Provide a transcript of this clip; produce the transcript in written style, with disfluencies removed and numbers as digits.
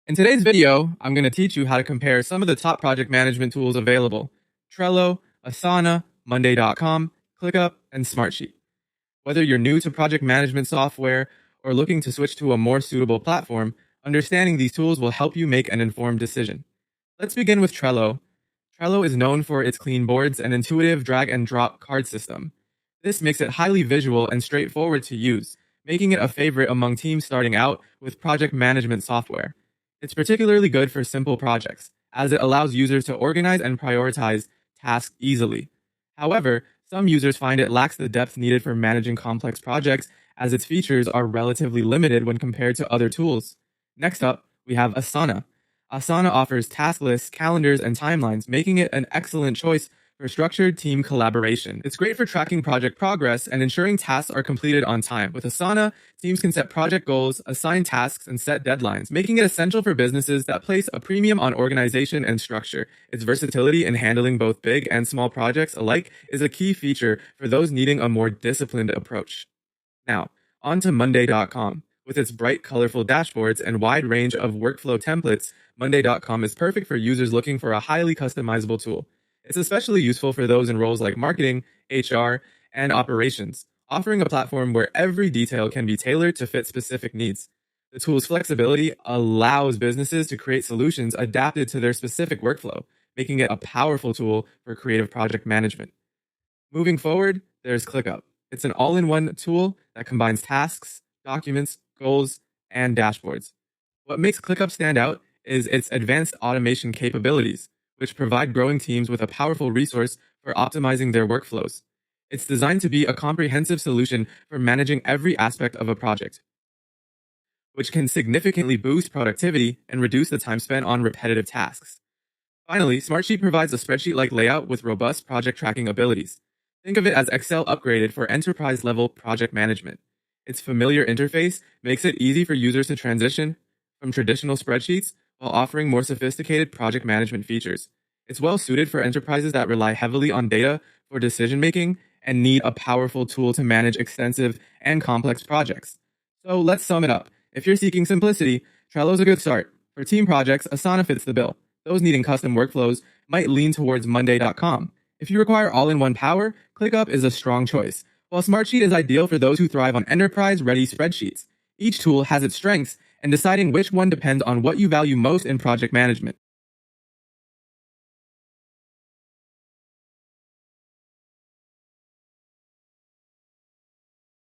In today's video, I'm going to teach you how to compare some of the top project management tools available: Trello, Asana, Monday.com, ClickUp, and Smartsheet. Whether you're new to project management software or looking to switch to a more suitable platform, understanding these tools will help you make an informed decision. Let's begin with Trello. Trello is known for its clean boards and intuitive drag and drop card system. This makes it highly visual and straightforward to use, making it a favorite among teams starting out with project management software. It's particularly good for simple projects, as it allows users to organize and prioritize tasks easily. However, some users find it lacks the depth needed for managing complex projects, as its features are relatively limited when compared to other tools. Next up, we have Asana. Asana offers task lists, calendars, and timelines, making it an excellent choice for structured team collaboration. It's great for tracking project progress and ensuring tasks are completed on time. With Asana, teams can set project goals, assign tasks, and set deadlines, making it essential for businesses that place a premium on organization and structure. Its versatility in handling both big and small projects alike is a key feature for those needing a more disciplined approach. Now, on to Monday.com. With its bright, colorful dashboards and wide range of workflow templates, Monday.com is perfect for users looking for a highly customizable tool. It's especially useful for those in roles like marketing, HR, and operations, offering a platform where every detail can be tailored to fit specific needs. The tool's flexibility allows businesses to create solutions adapted to their specific workflow, making it a powerful tool for creative project management. Moving forward, there's ClickUp. It's an all-in-one tool that combines tasks, documents, goals, and dashboards. What makes ClickUp stand out is its advanced automation capabilities, which provide growing teams with a powerful resource for optimizing their workflows. It's designed to be a comprehensive solution for managing every aspect of a project, which can significantly boost productivity and reduce the time spent on repetitive tasks. Finally, Smartsheet provides a spreadsheet-like layout with robust project tracking abilities. Think of it as Excel upgraded for enterprise-level project management. Its familiar interface makes it easy for users to transition from traditional spreadsheets while offering more sophisticated project management features. It's well suited for enterprises that rely heavily on data for decision-making and need a powerful tool to manage extensive and complex projects. So let's sum it up. If you're seeking simplicity, Trello's a good start. For team projects, Asana fits the bill. Those needing custom workflows might lean towards Monday.com. If you require all-in-one power, ClickUp is a strong choice, while Smartsheet is ideal for those who thrive on enterprise-ready spreadsheets. Each tool has its strengths, and deciding which one depends on what you value most in project management.